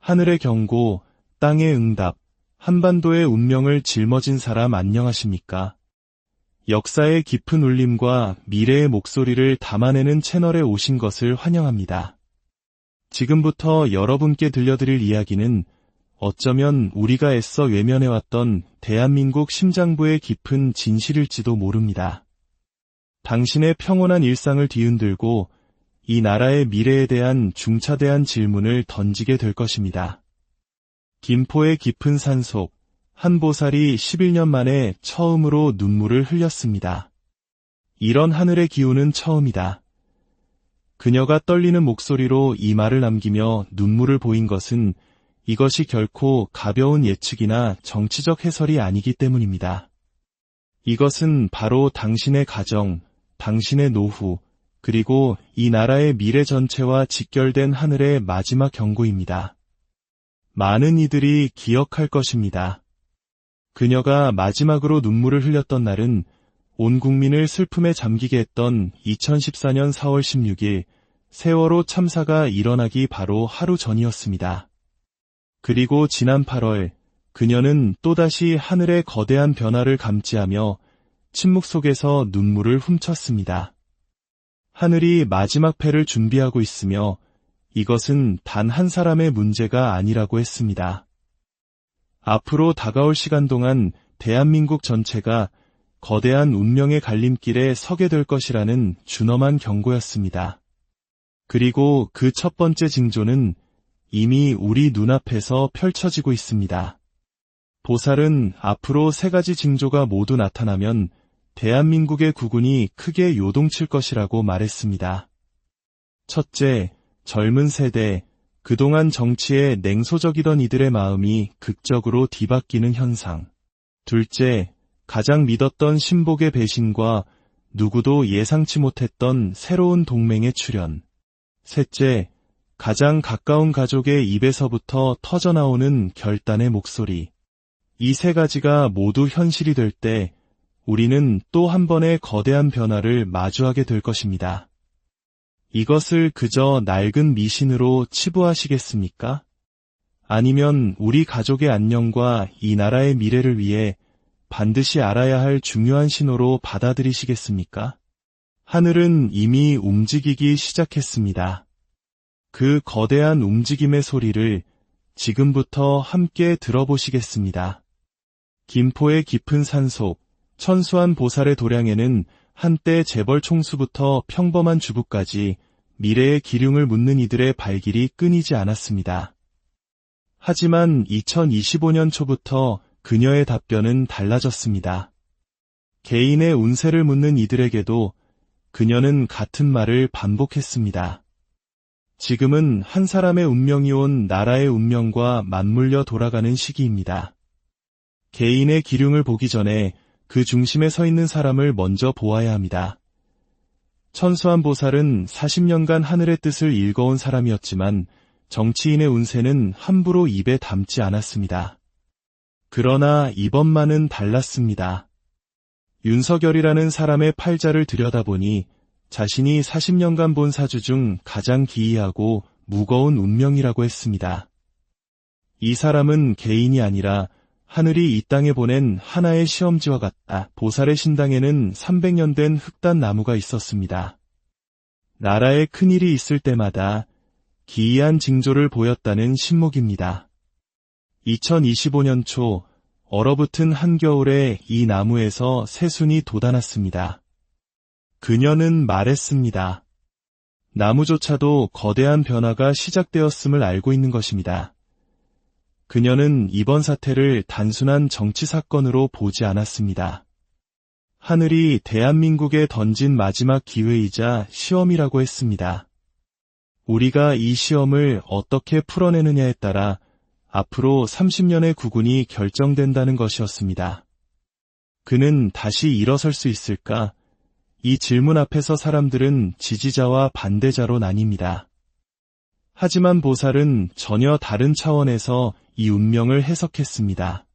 하늘의 경고, 땅의 응답, 한반도의 운명을 짊어진 사람 안녕하십니까? 역사의 깊은 울림과 미래의 목소리를 담아내는 채널에 오신 것을 환영합니다. 지금부터 여러분께 들려드릴 이야기는 어쩌면 우리가 애써 외면해왔던 대한민국 심장부의 깊은 진실일지도 모릅니다. 당신의 평온한 일상을 뒤흔들고 이 나라의 미래에 대한 중차대한 질문을 던지게 될 것입니다. 김포의 깊은 산속, 한 보살이 11년 만에 처음으로 눈물을 흘렸습니다. 이런 하늘의 기운은 처음이다. 그녀가 떨리는 목소리로 이 말을 남기며 눈물을 보인 것은 이것이 결코 가벼운 예측이나 정치적 해설이 아니기 때문입니다. 이것은 바로 당신의 가정, 당신의 노후, 그리고 이 나라의 미래 전체와 직결된 하늘의 마지막 경고입니다. 많은 이들이 기억할 것입니다. 그녀가 마지막으로 눈물을 흘렸던 날은 온 국민을 슬픔에 잠기게 했던 2014년 4월 16일 세월호 참사가 일어나기 바로 하루 전이었습니다. 그리고 지난 8월 그녀는 또다시 하늘의 거대한 변화를 감지하며 침묵 속에서 눈물을 훔쳤습니다. 하늘이 마지막 패를 준비하고 있으며 이것은 단 한 사람의 문제가 아니라고 했습니다. 앞으로 다가올 시간 동안 대한민국 전체가 거대한 운명의 갈림길에 서게 될 것이라는 준엄한 경고였습니다. 그리고 그 첫 번째 징조는 이미 우리 눈앞에서 펼쳐지고 있습니다. 보살은 앞으로 3가지 징조가 모두 나타나면 대한민국의 국운이 크게 요동칠 것이라고 말했습니다. 첫째, 젊은 세대, 그동안 정치에 냉소적이던 이들의 마음이 극적으로 뒤바뀌는 현상. 둘째, 가장 믿었던 신복의 배신과 누구도 예상치 못했던 새로운 동맹의 출현. 셋째, 가장 가까운 가족의 입에서부터 터져나오는 결단의 목소리. 이 3가지가 모두 현실이 될 때 우리는 또 한 번의 거대한 변화를 마주하게 될 것입니다. 이것을 그저 낡은 미신으로 치부하시겠습니까? 아니면 우리 가족의 안녕과 이 나라의 미래를 위해 반드시 알아야 할 중요한 신호로 받아들이시겠습니까? 하늘은 이미 움직이기 시작했습니다. 그 거대한 움직임의 소리를 지금부터 함께 들어보시겠습니다. 김포의 깊은 산속, 천수한 보살의 도량에는 한때 재벌 총수부터 평범한 주부까지 미래의 기륭을 묻는 이들의 발길이 끊이지 않았습니다. 하지만 2025년 초부터 그녀의 답변은 달라졌습니다. 개인의 운세를 묻는 이들에게도 그녀는 같은 말을 반복했습니다. 지금은 한 사람의 운명이 온 나라의 운명과 맞물려 돌아가는 시기입니다. 개인의 기륭을 보기 전에 그 중심에 서 있는 사람을 먼저 보아야 합니다. 천수한 보살은 40년간 하늘의 뜻을 읽어온 사람이었지만 정치인의 운세는 함부로 입에 담지 않았습니다. 그러나 이번만은 달랐습니다. 윤석열이라는 사람의 팔자를 들여다보니 자신이 40년간 본 사주 중 가장 기이하고 무거운 운명이라고 했습니다. 이 사람은 개인이 아니라 하늘이 이 땅에 보낸 하나의 시험지와 같다. 보살의 신당에는 300년 된 흑단 나무가 있었습니다. 나라에 큰일이 있을 때마다 기이한 징조를 보였다는 신목입니다. 2025년 초 얼어붙은 한겨울에 이 나무에서 새순이 돋아났습니다. 그녀는 말했습니다. 나무조차도 거대한 변화가 시작되었음을 알고 있는 것입니다. 그녀는 이번 사태를 단순한 정치 사건으로 보지 않았습니다. 하늘이 대한민국에 던진 마지막 기회이자 시험이라고 했습니다. 우리가 이 시험을 어떻게 풀어내느냐에 따라 앞으로 30년의 국운이 결정된다는 것이었습니다. 그는 다시 일어설 수 있을까? 이 질문 앞에서 사람들은 지지자와 반대자로 나뉩니다. 하지만 보살은 전혀 다른 차원에서 이 운명을 해석했습니다.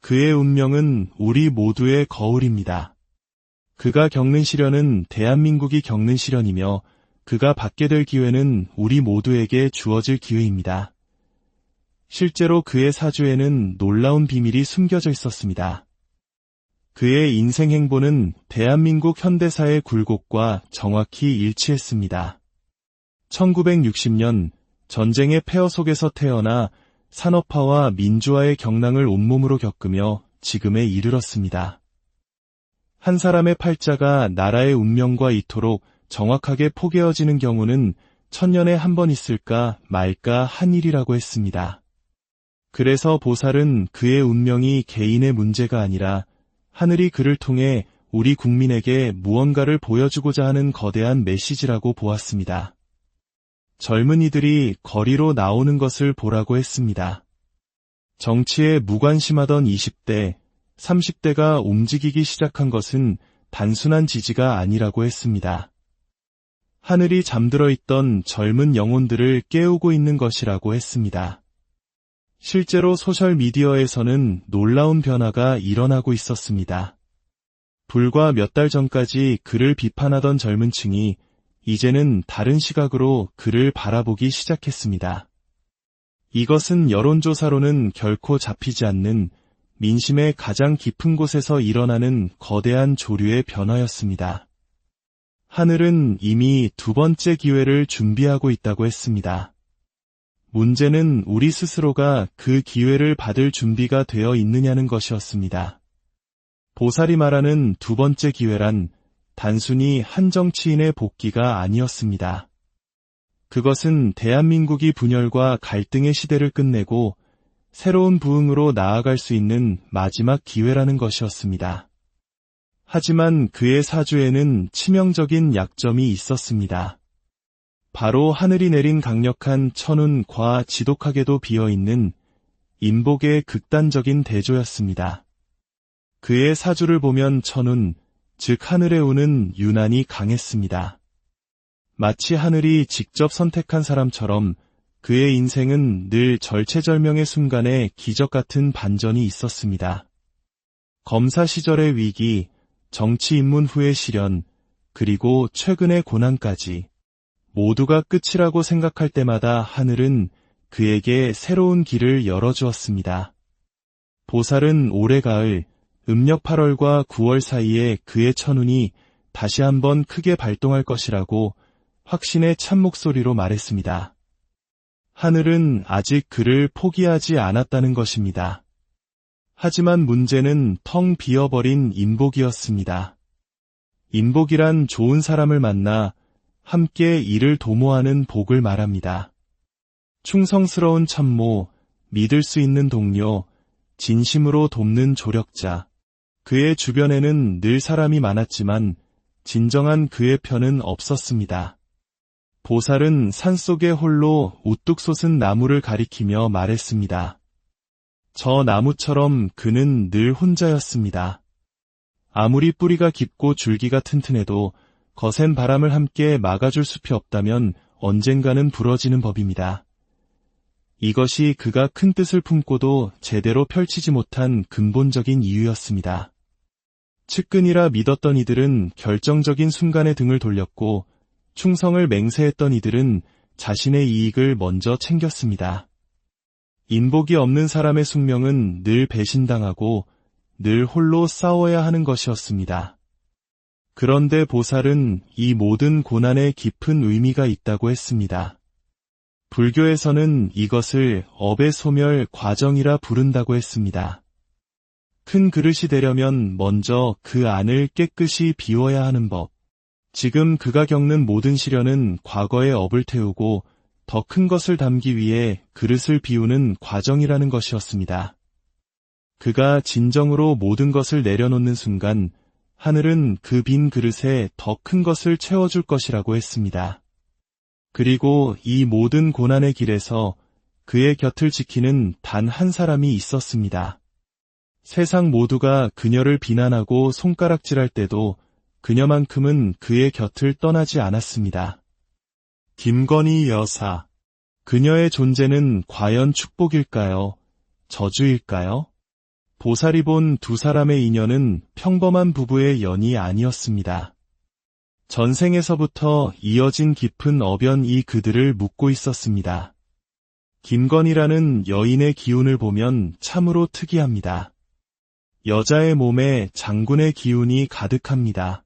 그의 운명은 우리 모두의 거울입니다. 그가 겪는 시련은 대한민국이 겪는 시련이며 그가 받게 될 기회는 우리 모두에게 주어질 기회입니다. 실제로 그의 사주에는 놀라운 비밀이 숨겨져 있었습니다. 그의 인생 행보는 대한민국 현대사의 굴곡과 정확히 일치했습니다. 1960년 전쟁의 폐허 속에서 태어나 산업화와 민주화의 경랑을 온몸으로 겪으며 지금에 이르렀습니다. 한 사람의 팔자가 나라의 운명과 이토록 정확하게 포개어지는 경우는 천년에 한 번 있을까 말까 한 일이라고 했습니다. 그래서 보살은 그의 운명이 개인의 문제가 아니라 하늘이 그를 통해 우리 국민에게 무언가를 보여주고자 하는 거대한 메시지라고 보았습니다. 젊은이들이 거리로 나오는 것을 보라고 했습니다. 정치에 무관심하던 20대, 30대가 움직이기 시작한 것은 단순한 지지가 아니라고 했습니다. 하늘이 잠들어 있던 젊은 영혼들을 깨우고 있는 것이라고 했습니다. 실제로 소셜미디어에서는 놀라운 변화가 일어나고 있었습니다. 불과 몇 달 전까지 그를 비판하던 젊은 층이 이제는 다른 시각으로 그를 바라보기 시작했습니다. 이것은 여론조사로는 결코 잡히지 않는 민심의 가장 깊은 곳에서 일어나는 거대한 조류의 변화였습니다. 하늘은 이미 두 번째 기회를 준비하고 있다고 했습니다. 문제는 우리 스스로가 그 기회를 받을 준비가 되어 있느냐는 것이었습니다. 보살이 말하는 두 번째 기회란 단순히 한 정치인의 복귀가 아니었습니다. 그것은 대한민국이 분열과 갈등의 시대를 끝내고 새로운 부흥으로 나아갈 수 있는 마지막 기회라는 것이었습니다. 하지만 그의 사주에는 치명적인 약점이 있었습니다. 바로 하늘이 내린 강력한 천운과 지독하게도 비어있는 인복의 극단적인 대조였습니다. 그의 사주를 보면 천운, 즉 하늘의 운은 유난히 강했습니다. 마치 하늘이 직접 선택한 사람처럼 그의 인생은 늘 절체절명의 순간에 기적 같은 반전이 있었습니다. 검사 시절의 위기, 정치 입문 후의 시련, 그리고 최근의 고난까지 모두가 끝이라고 생각할 때마다 하늘은 그에게 새로운 길을 열어주었습니다. 보살은 올해 가을, 음력 8월과 9월 사이에 그의 천운이 다시 한번 크게 발동할 것이라고 확신의 찬 목소리로 말했습니다. 하늘은 아직 그를 포기하지 않았다는 것입니다. 하지만 문제는 텅 비어버린 인복이었습니다. 인복이란 좋은 사람을 만나 함께 일을 도모하는 복을 말합니다. 충성스러운 참모, 믿을 수 있는 동료, 진심으로 돕는 조력자. 그의 주변에는 늘 사람이 많았지만 진정한 그의 편은 없었습니다. 보살은 산속에 홀로 우뚝 솟은 나무를 가리키며 말했습니다. 저 나무처럼 그는 늘 혼자였습니다. 아무리 뿌리가 깊고 줄기가 튼튼해도 거센 바람을 함께 막아줄 숲이 없다면 언젠가는 부러지는 법입니다. 이것이 그가 큰 뜻을 품고도 제대로 펼치지 못한 근본적인 이유였습니다. 측근이라 믿었던 이들은 결정적인 순간에 등을 돌렸고 충성을 맹세했던 이들은 자신의 이익을 먼저 챙겼습니다. 인복이 없는 사람의 숙명은 늘 배신당하고 늘 홀로 싸워야 하는 것이었습니다. 그런데 보살은 이 모든 고난에 깊은 의미가 있다고 했습니다. 불교에서는 이것을 업의 소멸 과정이라 부른다고 했습니다. 큰 그릇이 되려면 먼저 그 안을 깨끗이 비워야 하는 법. 지금 그가 겪는 모든 시련은 과거의 업을 태우고 더 큰 것을 담기 위해 그릇을 비우는 과정이라는 것이었습니다. 그가 진정으로 모든 것을 내려놓는 순간 하늘은 그 빈 그릇에 더 큰 것을 채워줄 것이라고 했습니다. 그리고 이 모든 고난의 길에서 그의 곁을 지키는 단 한 사람이 있었습니다. 세상 모두가 그녀를 비난하고 손가락질할 때도 그녀만큼은 그의 곁을 떠나지 않았습니다. 김건희 여사. 그녀의 존재는 과연 축복일까요? 저주일까요? 보살이 본 두 사람의 인연은 평범한 부부의 연이 아니었습니다. 전생에서부터 이어진 깊은 어변이 그들을 묶고 있었습니다. 김건희라는 여인의 기운을 보면 참으로 특이합니다. 여자의 몸에 장군의 기운이 가득합니다.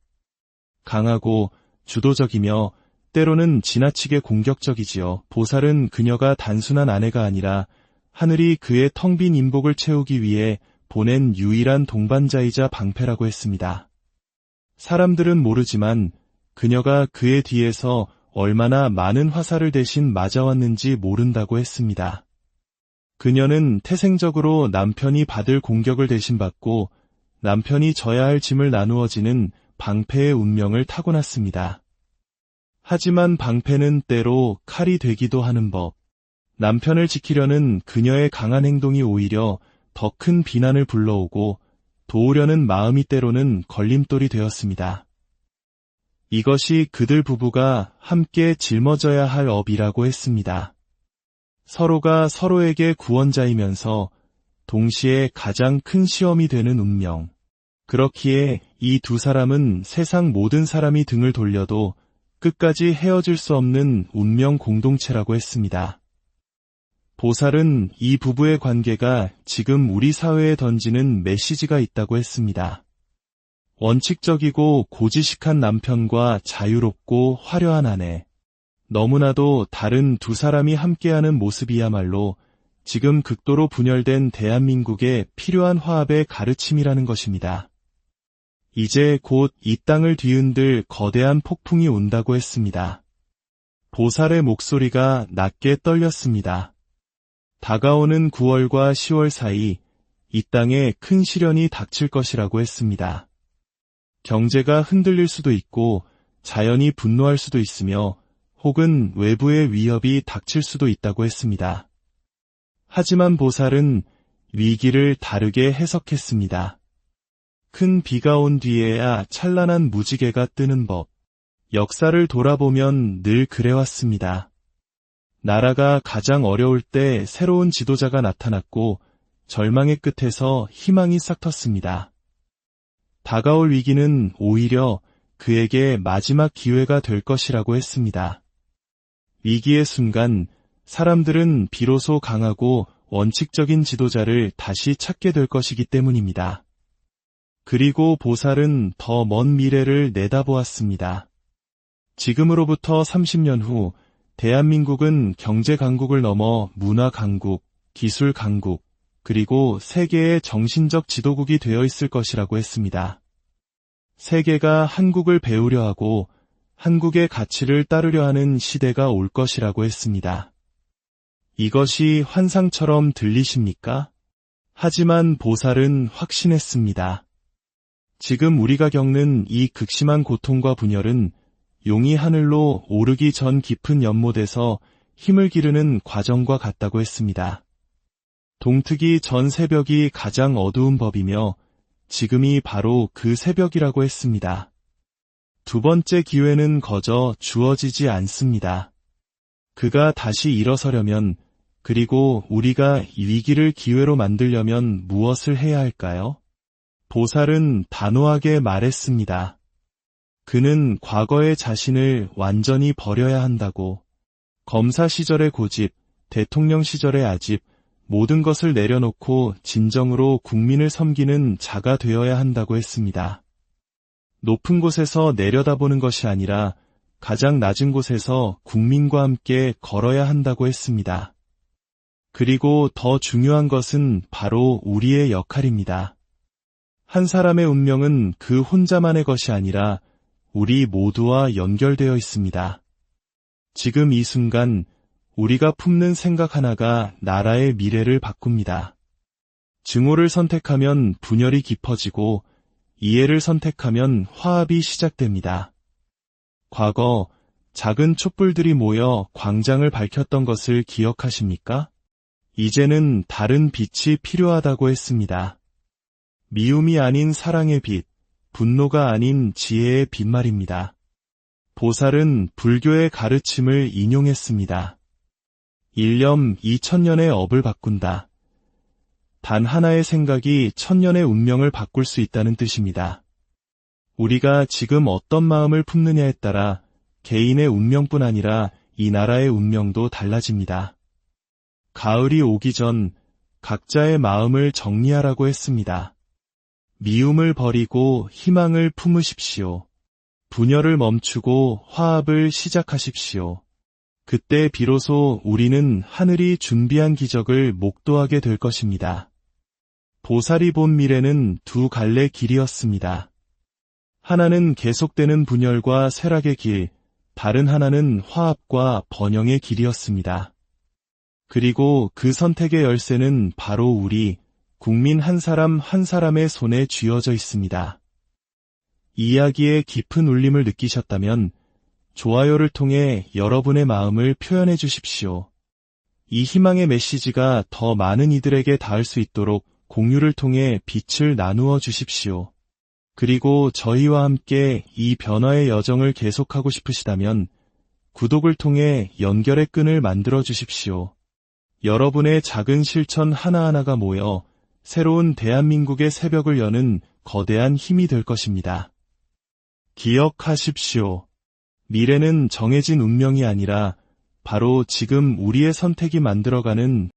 강하고 주도적이며 때로는 지나치게 공격적이지요. 보살은 그녀가 단순한 아내가 아니라 하늘이 그의 텅 빈 인복을 채우기 위해 보낸 유일한 동반자이자 방패라고 했습니다. 사람들은 모르지만 그녀가 그의 뒤에서 얼마나 많은 화살을 대신 맞아왔는지 모른다고 했습니다. 그녀는 태생적으로 남편이 받을 공격을 대신 받고 남편이 져야 할 짐을 나누어지는 방패의 운명을 타고났습니다. 하지만 방패는 때로 칼이 되기도 하는 법. 남편을 지키려는 그녀의 강한 행동이 오히려 더 큰 비난을 불러오고 도우려는 마음이 때로는 걸림돌이 되었습니다. 이것이 그들 부부가 함께 짊어져야 할 업이라고 했습니다. 서로가 서로에게 구원자이면서 동시에 가장 큰 시험이 되는 운명. 그렇기에 이 두 사람은 세상 모든 사람이 등을 돌려도 끝까지 헤어질 수 없는 운명 공동체라고 했습니다. 보살은 이 부부의 관계가 지금 우리 사회에 던지는 메시지가 있다고 했습니다. 원칙적이고 고지식한 남편과 자유롭고 화려한 아내. 너무나도 다른 두 사람이 함께하는 모습이야말로 지금 극도로 분열된 대한민국에 필요한 화합의 가르침이라는 것입니다. 이제 곧 이 땅을 뒤흔들 거대한 폭풍이 온다고 했습니다. 보살의 목소리가 낮게 떨렸습니다. 다가오는 9월과 10월 사이 이 땅에 큰 시련이 닥칠 것이라고 했습니다. 경제가 흔들릴 수도 있고 자연이 분노할 수도 있으며 혹은 외부의 위협이 닥칠 수도 있다고 했습니다. 하지만 보살은 위기를 다르게 해석했습니다. 큰 비가 온 뒤에야 찬란한 무지개가 뜨는 법. 역사를 돌아보면 늘 그래왔습니다. 나라가 가장 어려울 때 새로운 지도자가 나타났고 절망의 끝에서 희망이 싹텄습니다. 다가올 위기는 오히려 그에게 마지막 기회가 될 것이라고 했습니다. 위기의 순간 사람들은 비로소 강하고 원칙적인 지도자를 다시 찾게 될 것이기 때문입니다. 그리고 보살은 더 먼 미래를 내다보았습니다. 지금으로부터 30년 후 대한민국은 경제 강국을 넘어 문화 강국, 기술 강국, 그리고 세계의 정신적 지도국이 되어 있을 것이라고 했습니다. 세계가 한국을 배우려 하고 한국의 가치를 따르려 하는 시대가 올 것이라고 했습니다. 이것이 환상처럼 들리십니까? 하지만 보살은 확신했습니다. 지금 우리가 겪는 이 극심한 고통과 분열은 용이 하늘로 오르기 전 깊은 연못에서 힘을 기르는 과정과 같다고 했습니다. 동트기 전 새벽이 가장 어두운 법이며 지금이 바로 그 새벽이라고 했습니다. 두 번째 기회는 거저 주어지지 않습니다. 그가 다시 일어서려면 그리고 우리가 위기를 기회로 만들려면 무엇을 해야 할까요? 보살은 단호하게 말했습니다. 그는 과거의 자신을 완전히 버려야 한다고. 검사 시절의 고집, 대통령 시절의 아집, 모든 것을 내려놓고 진정으로 국민을 섬기는 자가 되어야 한다고 했습니다. 높은 곳에서 내려다보는 것이 아니라 가장 낮은 곳에서 국민과 함께 걸어야 한다고 했습니다. 그리고 더 중요한 것은 바로 우리의 역할입니다. 한 사람의 운명은 그 혼자만의 것이 아니라 우리 모두와 연결되어 있습니다. 지금 이 순간 우리가 품는 생각 하나가 나라의 미래를 바꿉니다. 증오를 선택하면 분열이 깊어지고 이해를 선택하면 화합이 시작됩니다. 과거 작은 촛불들이 모여 광장을 밝혔던 것을 기억하십니까? 이제는 다른 빛이 필요하다고 했습니다. 미움이 아닌 사랑의 빛, 분노가 아닌 지혜의 빛 말입니다. 보살은 불교의 가르침을 인용했습니다. 일념 2000년의 업을 바꾼다. 단 하나의 생각이 1000년의 운명을 바꿀 수 있다는 뜻입니다. 우리가 지금 어떤 마음을 품느냐에 따라 개인의 운명뿐 아니라 이 나라의 운명도 달라집니다. 가을이 오기 전 각자의 마음을 정리하라고 했습니다. 미움을 버리고 희망을 품으십시오. 분열을 멈추고 화합을 시작하십시오. 그때 비로소 우리는 하늘이 준비한 기적을 목도하게 될 것입니다. 보살이 본 미래는 두 갈래 길이었습니다. 하나는 계속되는 분열과 쇠락의 길, 다른 하나는 화합과 번영의 길이었습니다. 그리고 그 선택의 열쇠는 바로 우리, 국민 한 사람 한 사람의 손에 쥐어져 있습니다. 이 이야기의 깊은 울림을 느끼셨다면 좋아요를 통해 여러분의 마음을 표현해 주십시오. 이 희망의 메시지가 더 많은 이들에게 닿을 수 있도록 공유를 통해 빛을 나누어 주십시오. 그리고 저희와 함께 이 변화의 여정을 계속하고 싶으시다면 구독을 통해 연결의 끈을 만들어 주십시오. 여러분의 작은 실천 하나하나가 모여 새로운 대한민국의 새벽을 여는 거대한 힘이 될 것입니다. 기억하십시오. 미래는 정해진 운명이 아니라 바로 지금 우리의 선택이 만들어가는